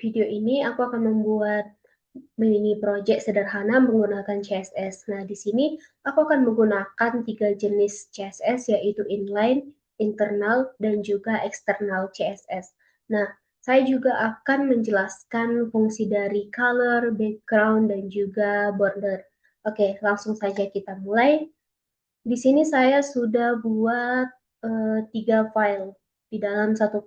video ini aku akan membuat mini project sederhana menggunakan CSS. Nah, di sini aku akan menggunakan 3 jenis CSS, yaitu inline, internal, dan juga external CSS. Nah, saya juga akan menjelaskan fungsi dari color, background, dan juga border. Oke, langsung saja kita mulai. Di sini saya sudah buat 3 file di dalam satu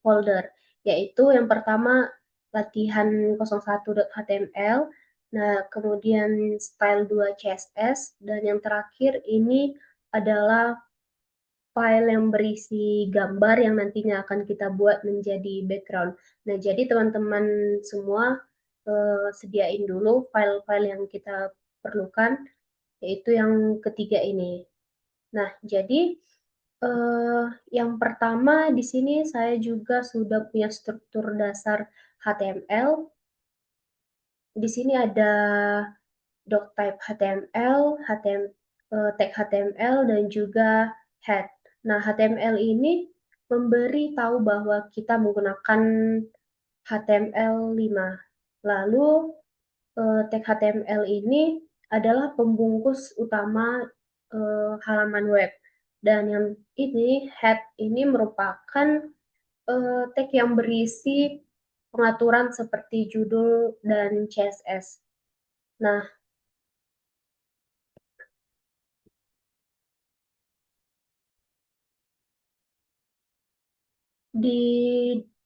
folder, yaitu yang pertama latihan01.html, nah kemudian style2.css, dan yang terakhir ini adalah file yang berisi gambar yang nantinya akan kita buat menjadi background. Nah, jadi teman-teman semua sediain dulu file-file yang kita perlukan, yaitu yang ketiga ini. Nah, jadi yang pertama di sini saya juga sudah punya struktur dasar HTML. Di sini ada doctype HTML, tag HTML, dan juga head. Nah, HTML ini memberi tahu bahwa kita menggunakan HTML5. Lalu tag HTML ini adalah pembungkus utama halaman web. Dan yang ini, head ini merupakan tag yang berisi pengaturan seperti judul dan CSS. Nah,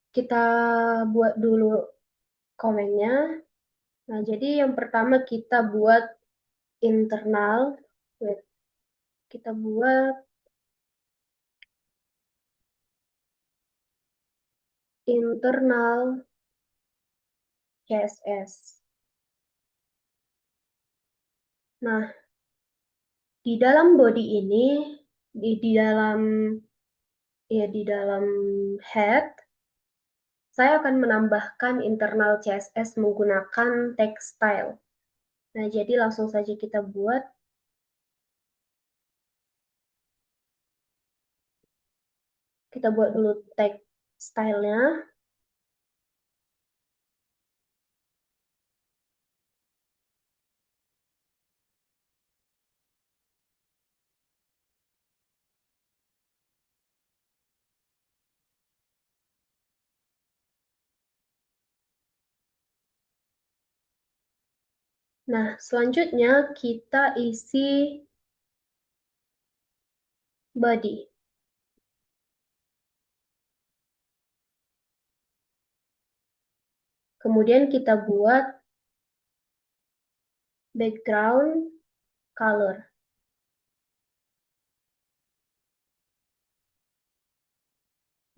kita buat dulu komennya. Nah, jadi yang pertama kita buat internal. Kita buat internal CSS. Nah, di dalam body ini, di dalam head, saya akan menambahkan internal CSS menggunakan text style. Nah, jadi langsung saja kita buat. Kita buat dulu text style-nya. Nah, selanjutnya kita isi body. Kemudian kita buat background color.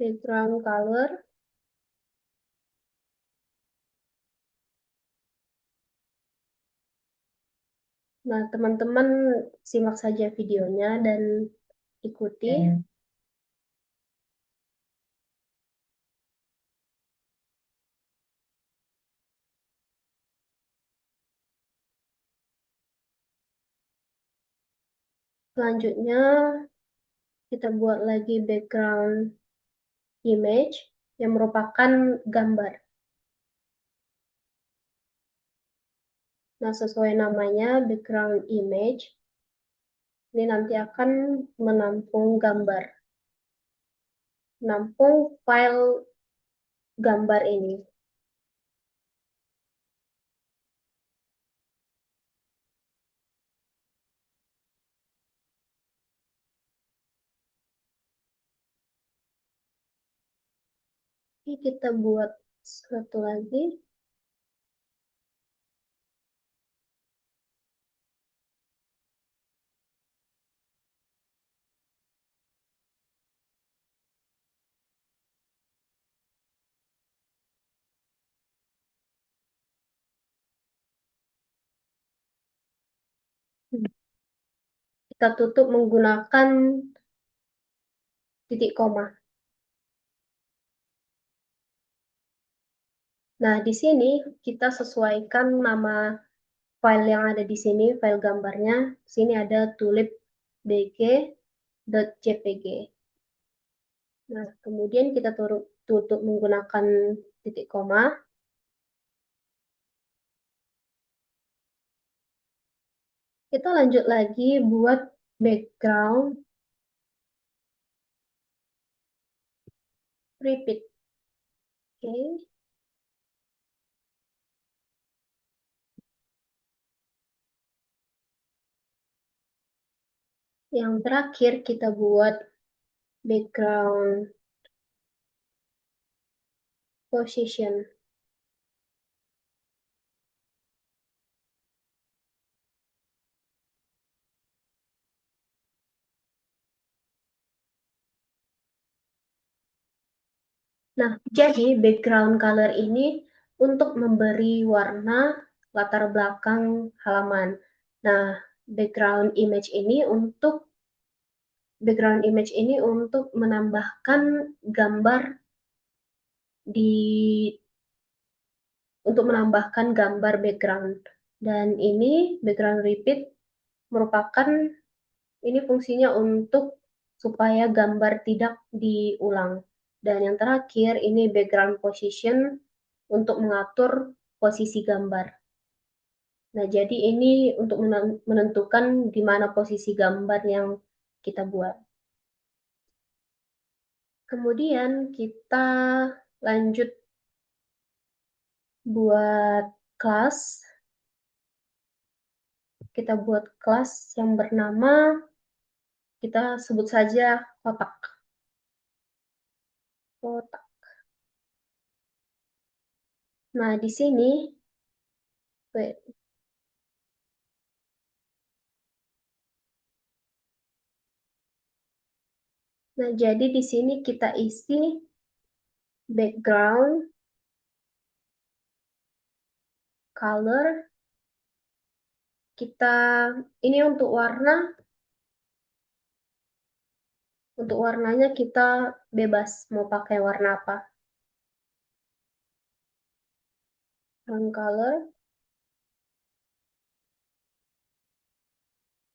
Background color. Nah, teman-teman simak saja videonya dan ikuti. Selanjutnya, kita buat lagi background image yang merupakan gambar. Nah, sesuai namanya, background image, ini nanti akan menampung gambar. Menampung file gambar ini. Ini kita buat satu lagi. Kita tutup menggunakan titik koma. Nah, di sini kita sesuaikan nama file yang ada di sini, file gambarnya. Sini ada tulipbg.jpg. Nah, kemudian kita tutup menggunakan titik koma. Kita lanjut lagi buat background repeat. Oke. Yang terakhir kita buat background position. Nah, jadi background color ini untuk memberi warna latar belakang halaman. Nah, background image ini untuk menambahkan gambar di untuk menambahkan gambar background. Dan ini background repeat merupakan ini fungsinya untuk supaya gambar tidak diulang. Dan yang terakhir ini background position untuk mengatur posisi gambar. Nah, jadi ini untuk menentukan di mana posisi gambar yang kita buat. Kemudian kita lanjut buat kelas. Kita buat kelas yang bernama, kita sebut saja kotak. Kotak. Nah, di sini, nah jadi di sini kita isi background, color, kita ini untuk warnanya kita bebas mau pakai warna apa. Color,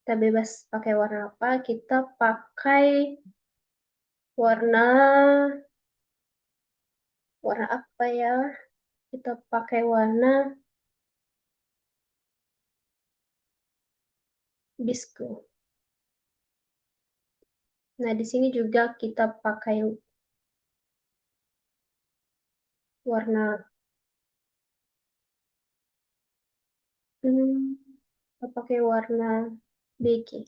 kita bebas pakai warna apa, kita pakai warna warna apa ya? Kita pakai warna bisku. Nah, di sini juga kita pakai warna kita pakai warna beige.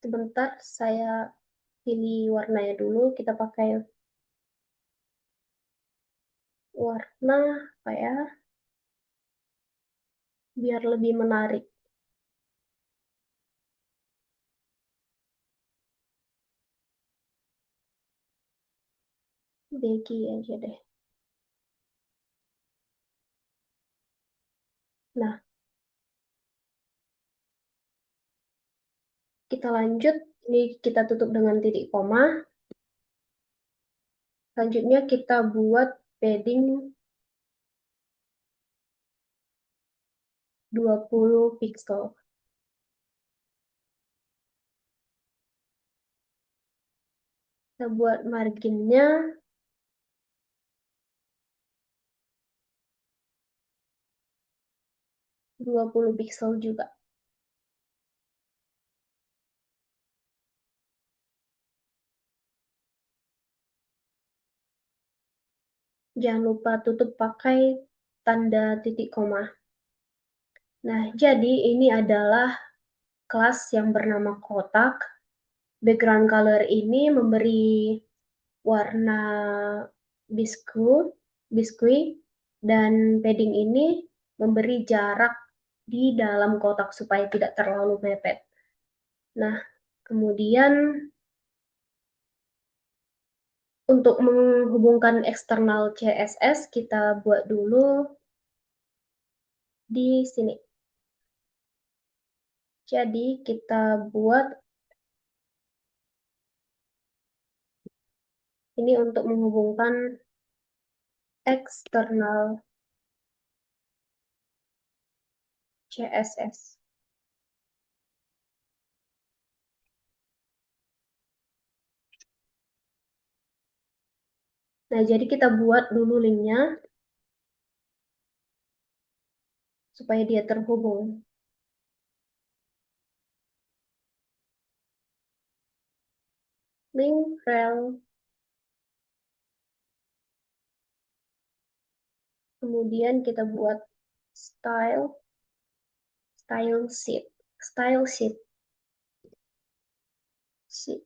Sebentar saya pilih warnanya dulu. Kita pakai warna apa ya? Biar lebih menarik. Beige aja deh. Nah, kita lanjut. Ini kita tutup dengan titik koma. Selanjutnya kita buat padding 20 pixel. Kita buat marginnya 20 pixel juga. Jangan lupa tutup pakai tanda titik koma. Nah, jadi ini adalah kelas yang bernama kotak. Background color ini memberi warna biskuit, dan padding ini memberi jarak di dalam kotak supaya tidak terlalu mepet. Nah, kemudian untuk menghubungkan eksternal CSS kita buat dulu di sini. Jadi kita buat ini untuk menghubungkan eksternal CSS. Nah, jadi kita buat dulu linknya supaya dia terhubung. Link rel, kemudian kita buat style, style sheet, style sheet, sheet.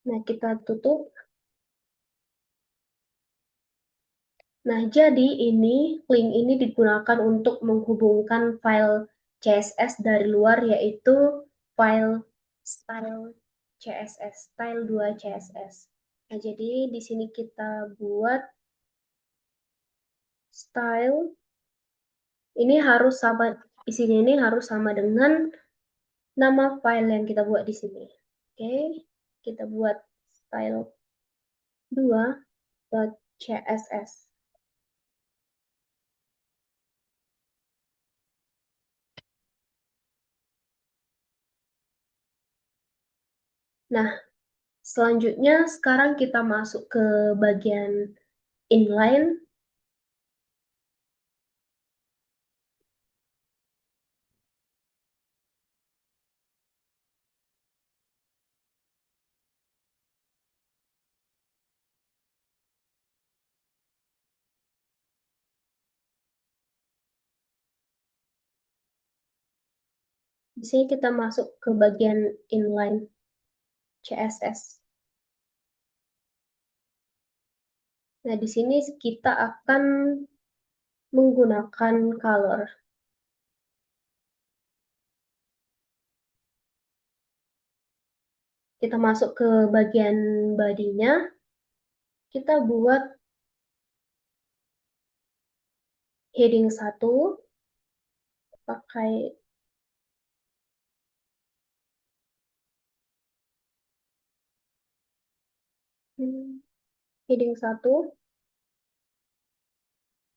Nah, kita tutup. Nah, jadi link ini digunakan untuk menghubungkan file CSS dari luar, yaitu file style CSS, style 2 CSS. Nah, jadi di sini kita buat style, ini harus sama, isinya ini harus sama dengan nama file yang kita buat di sini. Oke, kita buat style 2.css. Nah, selanjutnya sekarang kita masuk ke bagian inline. Di sini kita masuk ke bagian inline CSS. Nah, di sini kita akan menggunakan color. Kita masuk ke bagian bodinya, kita buat heading 1 pakai heading 1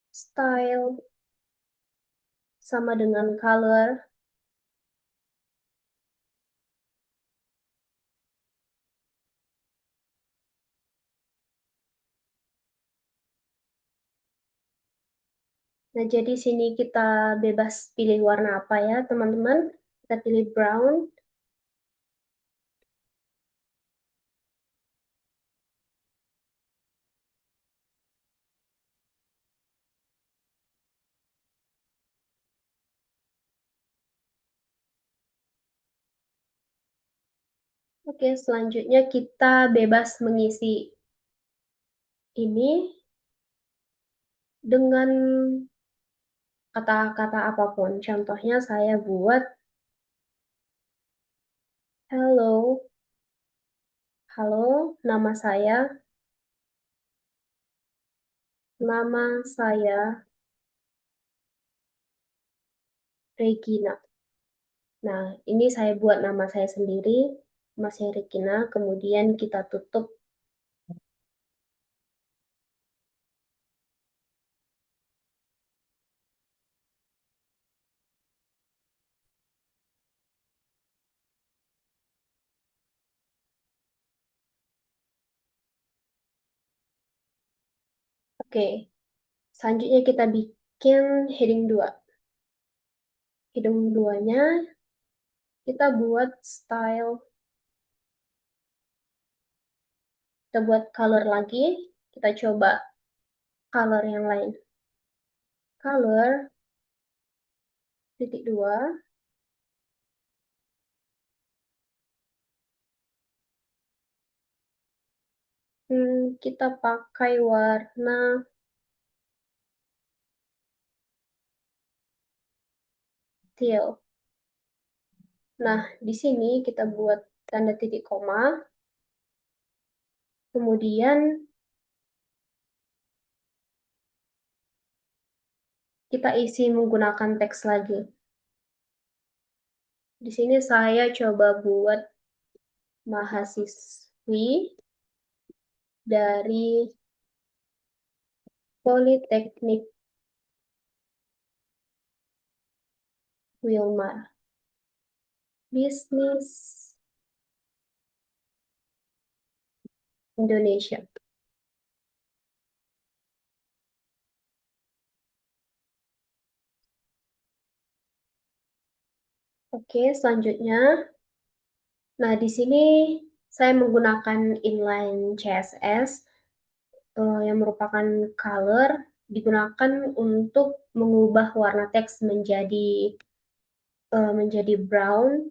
style sama dengan color. Nah, jadi sini kita bebas pilih warna apa ya, teman-teman. Kita pilih brown. Oke, selanjutnya kita bebas mengisi ini dengan kata-kata apapun. Contohnya saya buat hello, halo, nama saya Regina. Nah, ini saya buat nama saya sendiri, nama saya Regina, kemudian kita tutup. Oke, selanjutnya kita bikin heading 2. Heading 2-nya kita buat style, kita buat color lagi, kita coba color yang lain. Color, titik 2, kita pakai warna teal. Nah, di sini kita buat tanda titik koma, kemudian kita isi menggunakan teks lagi. Di sini saya coba buat mahasiswa. dari Politeknik Wilmar, Bisnis Indonesia. Oke, selanjutnya. Nah, di sini saya menggunakan inline CSS yang merupakan color digunakan untuk mengubah warna teks menjadi brown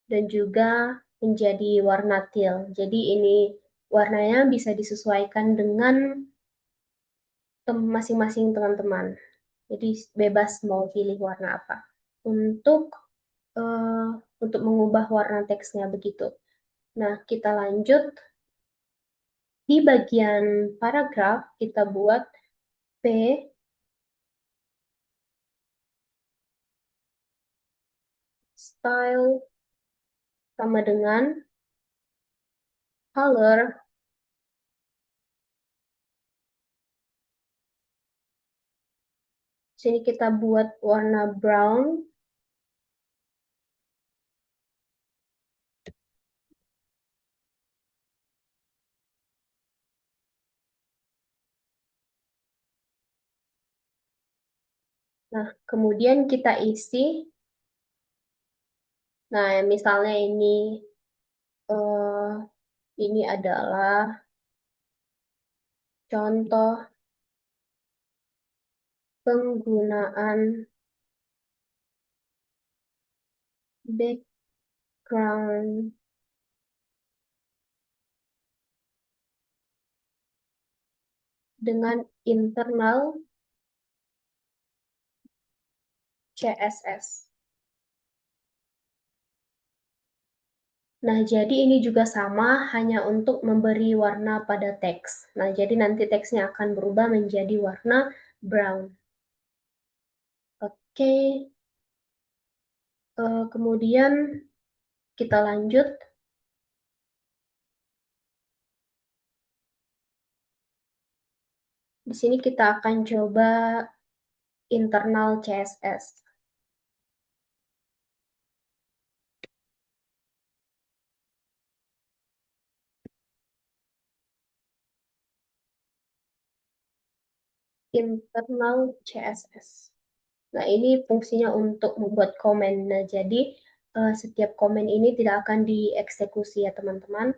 dan juga menjadi warna teal. Jadi ini warnanya bisa disesuaikan dengan masing-masing teman-teman. Jadi bebas mau pilih warna apa. Untuk uh, untuk mengubah warna teksnya begitu. Nah, kita lanjut. Di bagian paragraf kita buat P style sama dengan color. Sini kita buat warna brown. Nah, kemudian kita isi. Nah, misalnya eh, ini adalah contoh penggunaan background dengan internal CSS. Nah, jadi ini juga sama, hanya untuk memberi warna pada teks. Nah, jadi nanti teksnya akan berubah menjadi warna brown. Oke, kemudian kita lanjut. Di sini kita akan coba internal CSS. Internal CSS. Nah, ini fungsinya untuk membuat komen. Nah, jadi setiap komen ini tidak akan dieksekusi ya, teman-teman.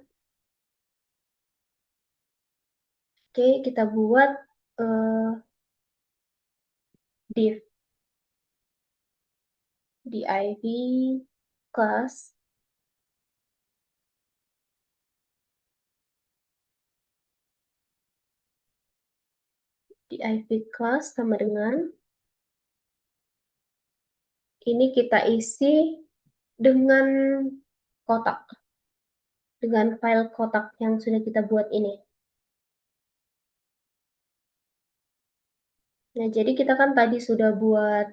Oke, kita buat div div class div class sama dengan ini kita isi dengan kotak, dengan file kotak yang sudah kita buat ini. Nah, jadi kita kan tadi sudah buat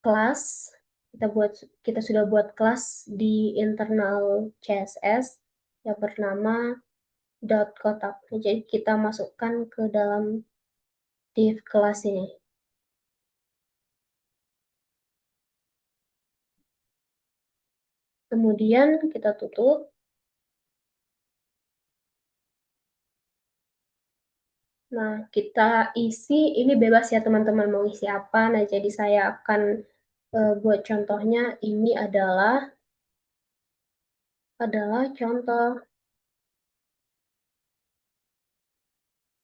kelas, kita sudah buat kelas di internal CSS yang bernama dot kotak. Nah, jadi kita masukkan ke dalam div kelas ini. Kemudian kita tutup. Nah, kita isi, ini bebas ya teman-teman mau isi apa. Nah, jadi saya akan buat contohnya, ini adalah contoh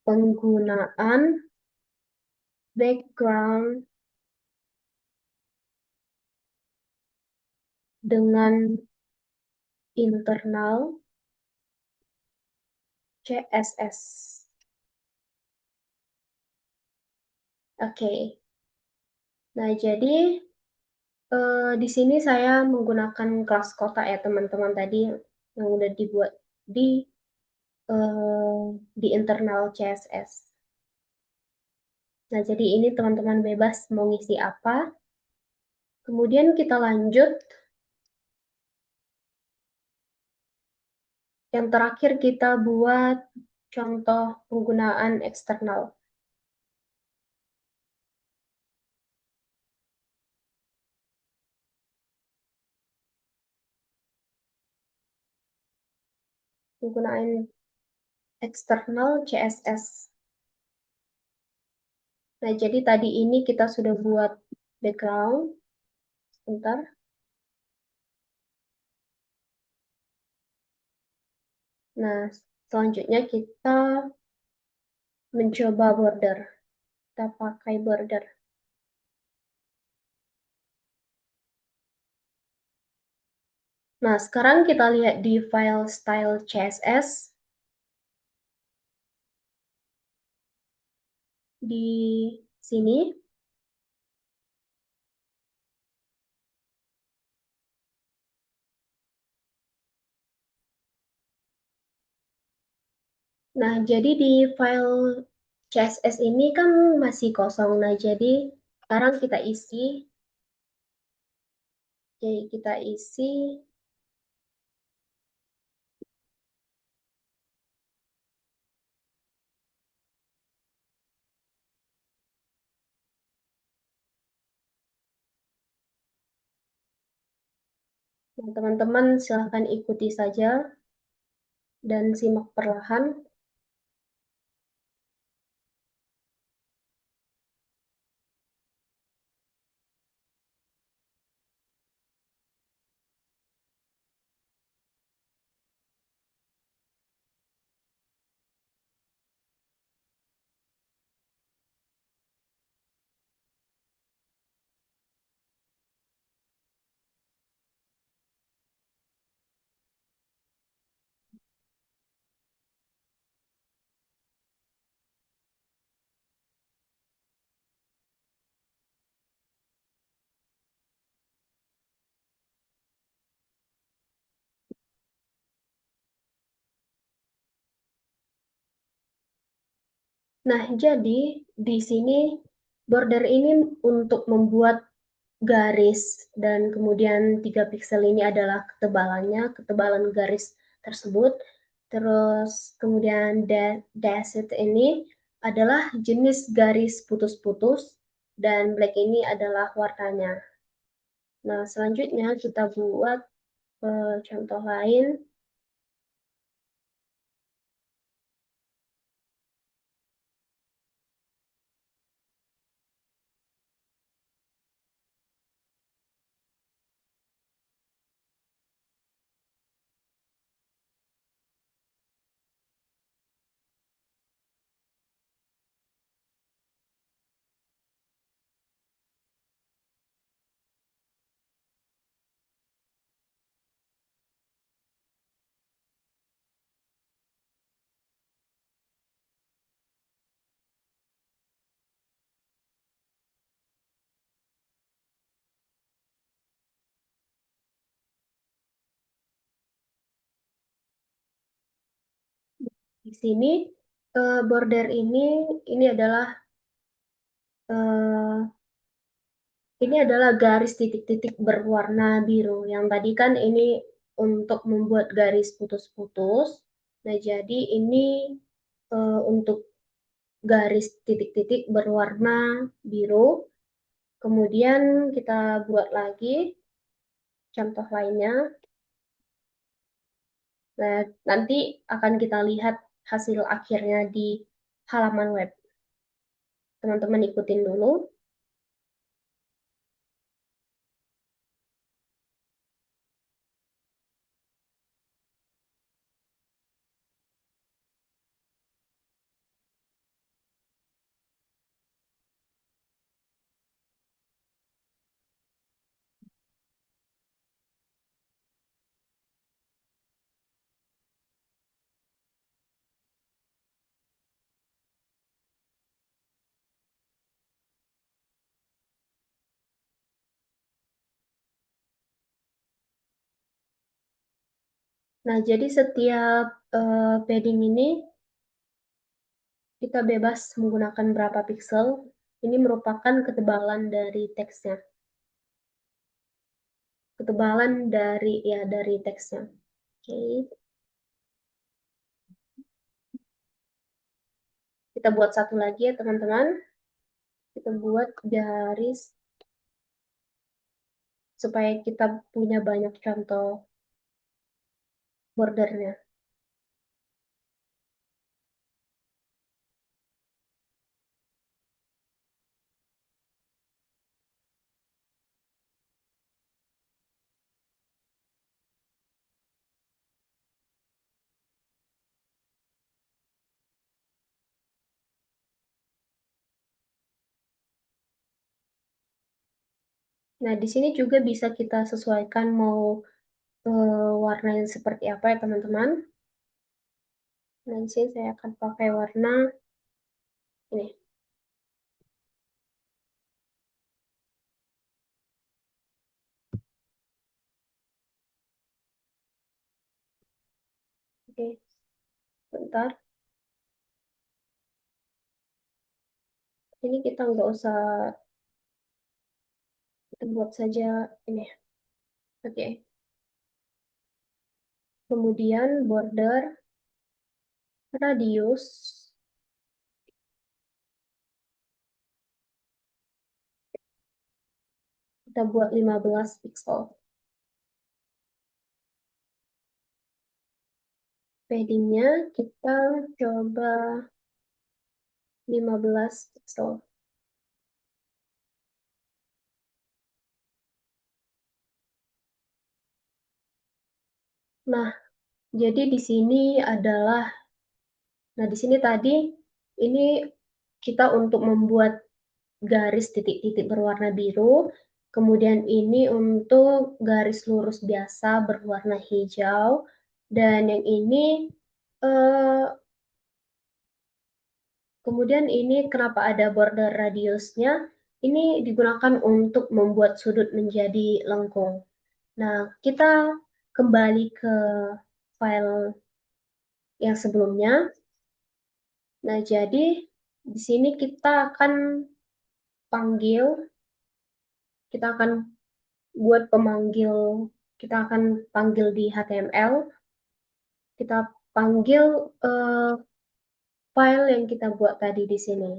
penggunaan background dengan internal CSS. Oke. Nah, jadi di sini saya menggunakan kelas kotak ya teman-teman tadi yang udah dibuat di di internal CSS. Nah, jadi ini teman-teman bebas mau ngisi apa. Kemudian kita lanjut. Yang terakhir kita buat contoh penggunaan eksternal. Penggunaan eksternal CSS. Nah, jadi tadi ini kita sudah buat background. Sebentar. Nah, selanjutnya kita mencoba border. Kita pakai border. Nah, sekarang kita lihat di file style CSS. Di sini. Nah, jadi di file CSS ini kan masih kosong. Nah, jadi sekarang kita isi. Jadi kita isi. Nah, teman-teman silahkan ikuti saja dan simak perlahan. Nah, jadi di sini border ini untuk membuat garis dan kemudian 3 pixel ini adalah ketebalannya, ketebalan garis tersebut. Terus kemudian dashed ini adalah jenis garis putus-putus dan black ini adalah warnanya. Nah, selanjutnya kita buat contoh lain. Di sini border ini adalah eh, ini adalah garis titik-titik berwarna biru. Yang tadi kan ini untuk membuat garis putus-putus. Nah, jadi ini untuk garis titik-titik berwarna biru. Kemudian kita buat lagi contoh lainnya. Nah, nanti akan kita lihat hasil akhirnya di halaman web. Teman-teman ikutin dulu. Nah, jadi setiap padding ini kita bebas menggunakan berapa pixel. Ini merupakan ketebalan dari teksnya. Ketebalan dari teksnya. Oke. kita buat satu lagi ya teman-teman. Kita buat garis supaya kita punya banyak contoh bordernya. Nah, di sini juga bisa kita sesuaikan mau warna yang seperti apa ya teman-teman. Nah, di sini saya akan pakai warna ini. Oke, bentar. Ini kita nggak usah, kita buat saja ini. Oke. Kemudian border radius kita buat 15 pixel. Paddingnya kita coba 15 pixel. Nah, jadi di sini adalah, nah di sini tadi ini kita untuk membuat garis titik-titik berwarna biru, kemudian ini untuk garis lurus biasa berwarna hijau, dan yang ini eh, kemudian ini kenapa ada border radiusnya? Ini digunakan untuk membuat sudut menjadi lengkung. Nah, kita kembali ke file yang sebelumnya. Nah, jadi di sini panggil, kita akan buat pemanggil, kita akan panggil di HTML, kita panggil eh, file yang kita buat tadi di sini.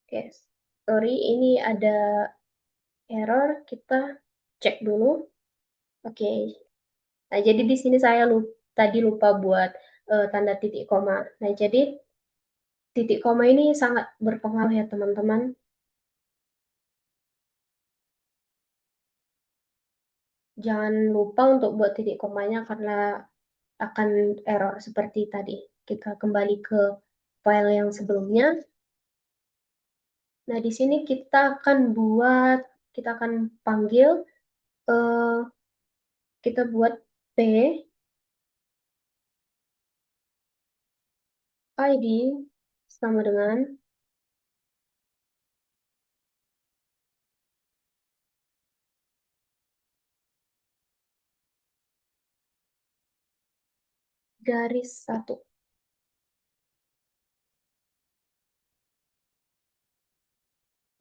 Oke, sorry, ini ada error, kita cek dulu. Oke, nah jadi di sini saya tadi lupa buat tanda titik koma. Nah, jadi titik koma ini sangat berpengaruh ya teman-teman. Jangan lupa untuk buat titik komanya karena akan error seperti tadi. Kita kembali ke file yang sebelumnya. Nah, di sini kita akan panggil, eh, kita buat P, ID, sama dengan garis satu.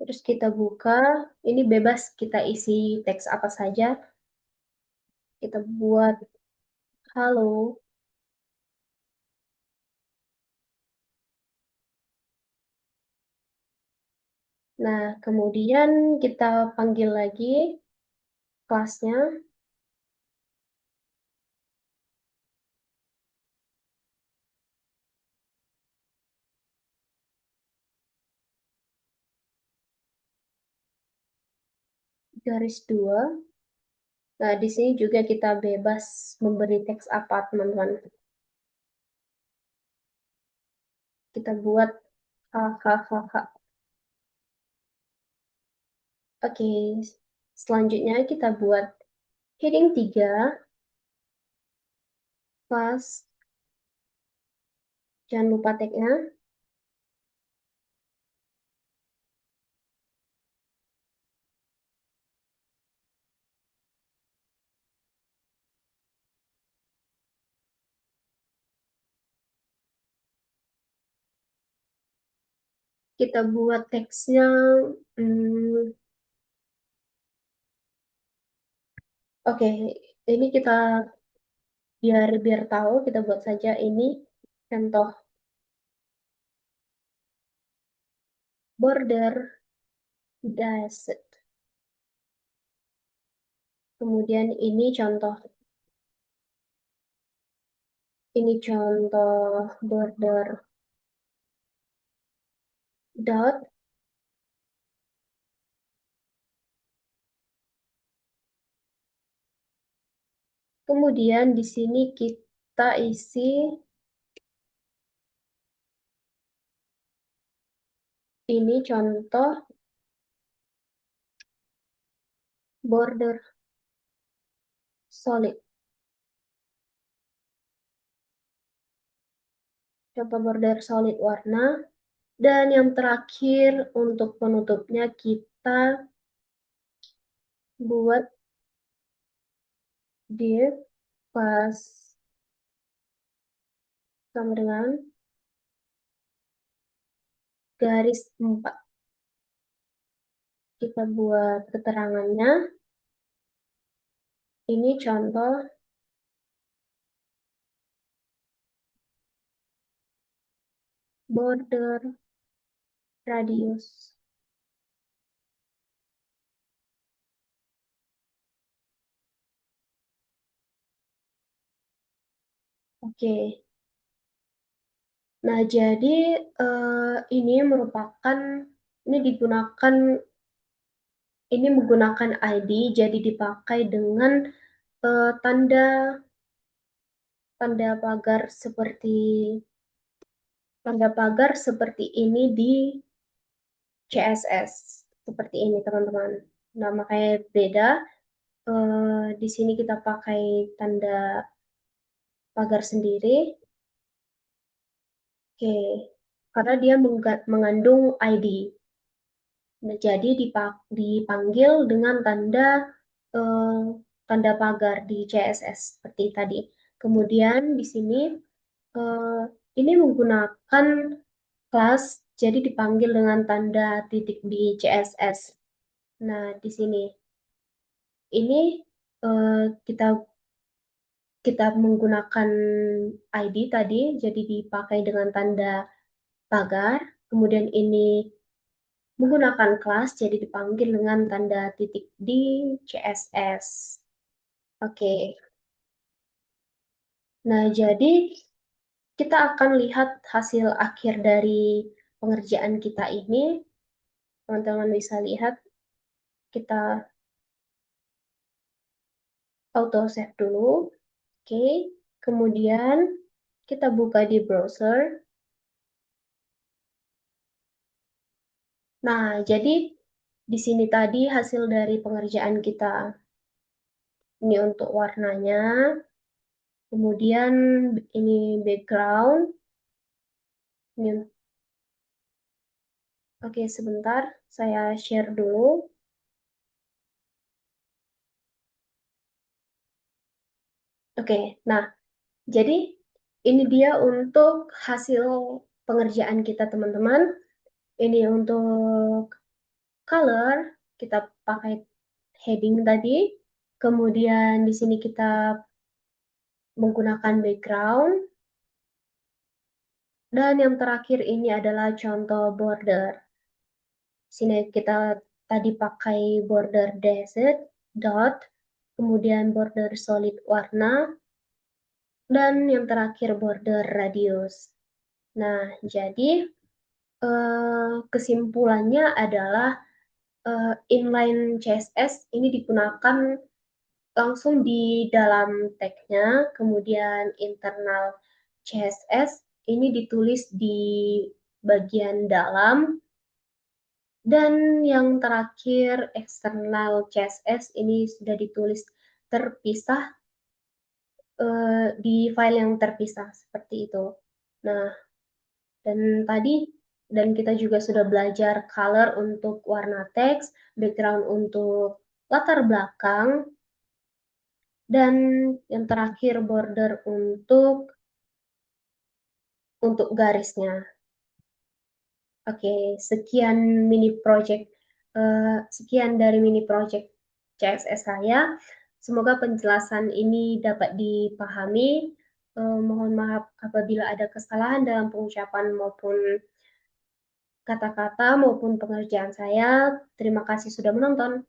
Terus kita buka, ini bebas kita isi teks apa saja. Kita buat halo. Nah, kemudian kita panggil lagi kelasnya, garis 2. Nah, di sini juga kita bebas memberi teks apa, teman-teman. Kita buat hahaha. Oke, selanjutnya kita buat heading 3, pas, jangan lupa tagnya. Kita buat teksnya, hmm, oke, ini kita Biar tahu, kita buat saja ini contoh border dasar. Kemudian ini contoh border dot. Kemudian di sini kita isi ini contoh border solid. Contoh border solid warna. Dan yang terakhir untuk penutupnya kita buat div pas sama dengan garis 4. Kita buat keterangannya. Ini contoh border radius. Oke. Nah, jadi ini menggunakan ID, jadi dipakai dengan tanda pagar seperti ini di CSS. Seperti ini, teman-teman. Nah, makanya beda. Di sini kita pakai tanda pagar sendiri. Oke, karena dia mengandung ID. Nah, jadi dipanggil dengan eh, tanda pagar di CSS seperti tadi. Kemudian di sini eh, ini menggunakan kelas, jadi dipanggil dengan tanda titik di CSS. Nah, di sini ini kita kita menggunakan ID tadi, jadi dipakai dengan tanda pagar. Kemudian ini menggunakan kelas, jadi dipanggil dengan tanda titik di CSS. Oke, nah jadi kita akan lihat hasil akhir dari pengerjaan kita ini. Teman-teman bisa lihat, kita auto save dulu. Oke, kemudian kita buka di browser. Nah, jadi di sini tadi hasil dari pengerjaan kita. Ini untuk warnanya. Kemudian ini background. Ini, oke, sebentar, saya share dulu. Oke, nah, jadi ini dia untuk hasil pengerjaan kita, teman-teman. Ini untuk color, kita pakai heading tadi. Kemudian di sini kita menggunakan background. Dan yang terakhir ini adalah contoh border. Sini kita tadi pakai border desert, dot, kemudian border solid warna, dan yang terakhir border radius. Nah, jadi kesimpulannya adalah inline CSS ini digunakan langsung di dalam tag-nya, kemudian internal CSS ini ditulis di bagian dalam, dan yang terakhir eksternal CSS ini sudah ditulis terpisah di file yang terpisah seperti itu. Nah, dan tadi kita juga sudah belajar color untuk warna teks, background untuk latar belakang, dan yang terakhir border untuk garisnya. Oke, sekian dari mini project CSS saya. Semoga penjelasan ini dapat dipahami. Mohon maaf apabila ada kesalahan dalam pengucapan maupun kata-kata maupun pengerjaan saya. Terima kasih sudah menonton.